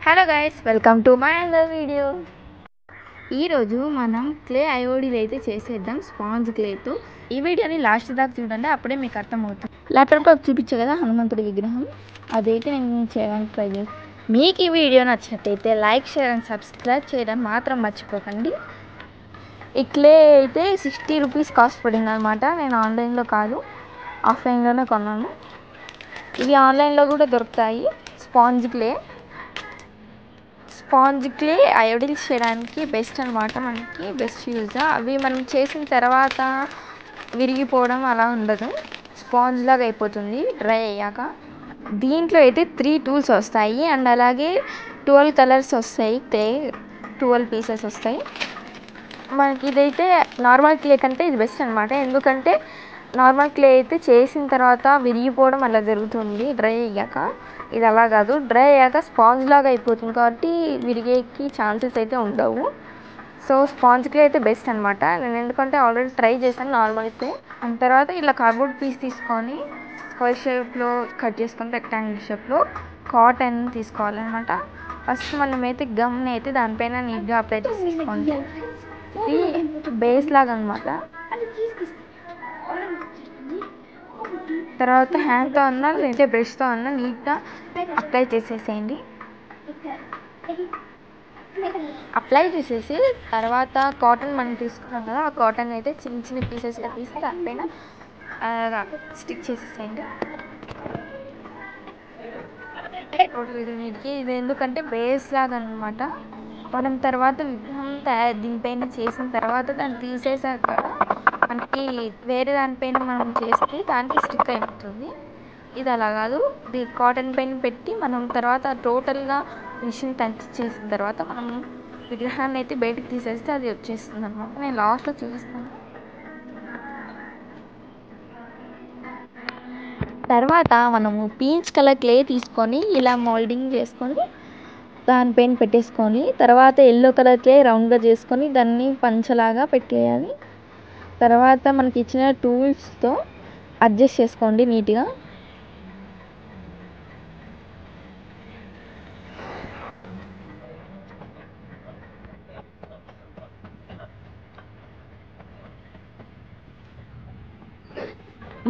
Hello guys, welcome to my other video. ఈరోజు మనం clay ఐఓడీలు అయితే చేసేద్దాం స్పాంజ్ క్లేతో. ఈ వీడియోని లాస్ట్ దాకా చూడండి, అప్పుడే మీకు అర్థమవుతుంది. ల్యాప్టాప్లో చూపించే కదా హనుమంతుడి విగ్రహం, అదైతే నేను చేయడానికి ట్రై చేస్తాను. మీకు ఈ వీడియో నచ్చినట్టయితే లైక్, షేర్ అండ్ సబ్స్క్రైబ్ చేయడం మాత్రం మర్చిపోకండి. ఈ క్లే అయితే 60 రూపీస్ కాస్ట్ పడింది అనమాట. నేను ఆన్లైన్లో కాదు, ఆఫ్లైన్లోనే కొన్నాను. ఇవి ఆన్లైన్లో కూడా దొరుకుతాయి. స్పాంజ్ క్లే ఐఓడీల్స్ చేయడానికి బెస్ట్ అనమాట, మనకి బెస్ట్ యూజ్. అవి మనం చేసిన తర్వాత విరిగిపోవడం అలా ఉండదు, స్పాంజ్ లాగా అయిపోతుంది డ్రై అయ్యాక. దీంట్లో అయితే 3 టూల్స్ వస్తాయి అండ్ అలాగే 12 కలర్స్ వస్తాయి. క్లే 12 పీసెస్ వస్తాయి మనకి. ఇదైతే నార్మల్ క్లే కంటే ఇది బెస్ట్ అనమాట, ఎందుకంటే నార్మల్ క్లే అయితే చేసిన తర్వాత విరిగిపోవడం అలా జరుగుతుంది డ్రై అయ్యాక. ఇది అలా కాదు, డ్రై అయ్యాక స్పాంజ్ లాగా అయిపోతుంది కాబట్టి విరిగేకి ఛాన్సెస్ అయితే ఉండవు. సో స్పాంజ్ క్లే అయితే బెస్ట్ అనమాట. నేను ఎందుకంటే ఆల్రెడీ ట్రై చేశాను నార్మల్ క్లే. అండ్ తర్వాత ఇలా కార్డ్బోర్డ్ పీస్ తీసుకొని స్క్వేర్ షేప్లో కట్ చేసుకొని రెక్టాంగిల్ షేప్లో కాటన్ తీసుకోవాలన్నమాట. ఫస్ట్ మనమైతే గమ్ని అయితే దానిపైన నీట్గా అప్లై చేసుకోండి. ఇది బేస్ లాగా అనమాట. తర్వాత హ్యాండ్తో అన్నా లేదంటే బ్రష్తో అన్నా నీట్గా అప్లై చేసేసేయండి. అప్లై చేసేసి తర్వాత కాటన్ మనం తీసుకున్నాం కదా, ఆ కాటన్ అయితే చిన్న చిన్న పీసెస్గా తీసి దానిపైన స్టిక్ చేసేసేయండి. ఇది ఎందుకంటే బేస్ లాగా అనమాట. మనం తర్వాత విగ్రహం దీనిపైన చేసిన తర్వాత దాన్ని తీసేసాక మనకి వేరే దానిపైన మనం చేస్తే దానికి స్టిక్ అయిపోతుంది. ఇది అలా కాదు, ఇది కాటన్ పైన పెట్టి మనం తర్వాత టోటల్గా మిషన్ టచ్ చేసిన తర్వాత మనం విగ్రహాన్ని అయితే బయటకు తీసేస్తే అది వచ్చేస్తుంది అనమాట. నేను లాస్ట్లో చూపిస్తాను. తర్వాత మనము పీచ్ కలర్ క్లే తీసుకొని ఇలా మోల్డింగ్ చేసుకొని దానిపైన పెట్టేసుకొని, తర్వాత ఎల్లో కలర్ క్లే రౌండ్గా చేసుకొని దాన్ని పంచలాగా పెట్టేయాలి. తర్వాత మనకి ఇచ్చిన టూల్స్తో అడ్జస్ట్ చేసుకోండి నీట్గా.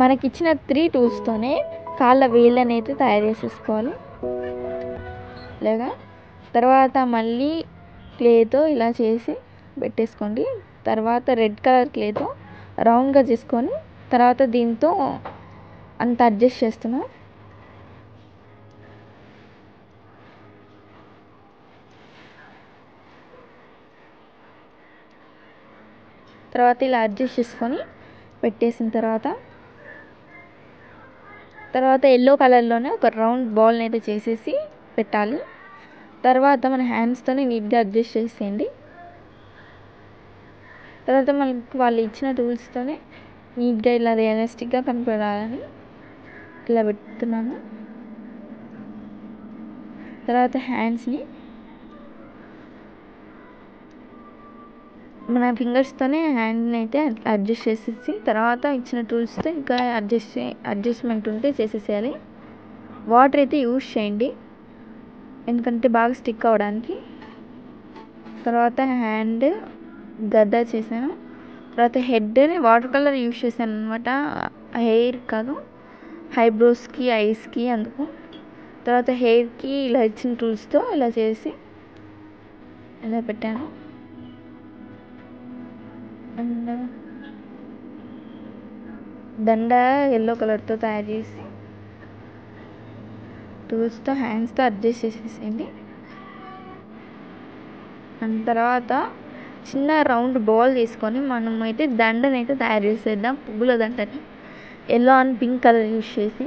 మనకిచ్చిన 3 టూల్స్తోనే కాళ్ళ వేళ్ళని అయితే తయారు చేసేసుకోవాలి ఇలాగా. తర్వాత మళ్ళీ క్లేతో ఇలా చేసి పెట్టేసుకోండి. తర్వాత రెడ్ కలర్ క్లేతో రౌండ్గా చేసుకొని తర్వాత దీంతో అంత అడ్జస్ట్ చేస్తున్నాం. తర్వాత ఇలా అడ్జస్ట్ చేసుకొని పెట్టేసిన తర్వాత ఎల్లో కలర్లోనే ఒక రౌండ్ బాల్ని అయితే చేసేసి పెట్టాలి. తర్వాత మన హ్యాండ్స్తోనే నీట్గా అడ్జస్ట్ చేసేయండి. తర్వాత మనకి వాళ్ళు ఇచ్చిన టూల్స్తోనే నీట్గా ఇలా రియలిస్టిక్గా కనపడాలని ఇలా పెడుతున్నాను. తర్వాత హ్యాండ్స్ని మన ఫింగర్స్తోనే హ్యాండ్ని అయితే అడ్జస్ట్ చేసేసి తర్వాత ఇచ్చిన టూల్స్తో ఇంకా అడ్జస్ట్మెంట్ ఉంటే చేసేసేయాలి. వాటర్ అయితే యూజ్ చేయండి ఎందుకంటే బాగా స్టిక్ అవ్వడానికి. తర్వాత హ్యాండ్ గద్ద చేశాను. తర్వాత హెడ్ని వాటర్ కలర్ యూజ్ చేశాను అనమాట, హెయిర్ కాదు, ఐబ్రోస్కి ఐస్కి అందుకు. తర్వాత హెయిర్కి ఇలా ఇచ్చిన టూల్స్తో ఇలా చేసి ఇలా పెట్టాను. అండ్ దండ ఎల్లో కలర్తో తయారు చేసి టూల్స్తో హ్యాండ్స్తో అడ్జస్ట్ చేసేసేయండి. అండ్ తర్వాత చిన్న రౌండ్ బాల్ తీసుకొని మనం అయితే దండని అయితే తయారు చేసేద్దాం. పువ్వుల దండని yellow and pink colour use చేసి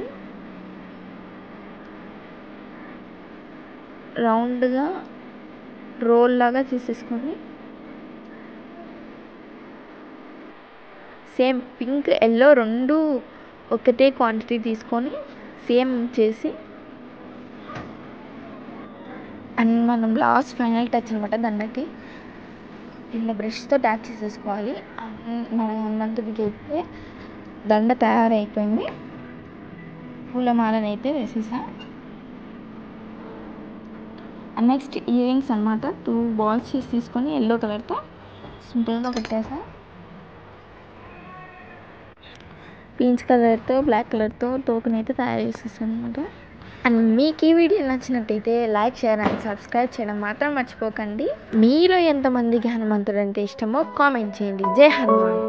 రౌండ్గా రోల్ లాగా చేసేసుకొని సేమ్ పింక్ ఎల్లో రెండు ఒకటే క్వాంటిటీ తీసుకొని సేమ్ చేసి అండ్ మనం లాస్ట్ ఫైనల్ టచ్ అనమాట దండకి ఇలా బ్రష్తో ట్యాప్ చేసేసుకోవాలి. మన హనుమంతుడికి అయితే దండ తయారైపోయింది. పూలమాలని అయితే వేసేసా. అండ్ నెక్స్ట్ ఇయర్ రింగ్స్ అనమాట. 2 బాల్స్ తీసుకొని ఎల్లో కలర్తో సింపుల్గా కుట్టేసా. పీచ్ కలర్తో బ్లాక్ కలర్తో టోకెన్ అయితే తయారు చేసేసాను అనమాట. అండ్ మీకు ఈ వీడియో నచ్చినట్టయితే లైక్, షేర్ అండ్ సబ్స్క్రైబ్ చేయడం మాత్రం మర్చిపోకండి. మీలో ఎంతమందికి హనుమంతుడు అంటే ఇష్టమో కామెంట్ చేయండి. జై హనుమాన్.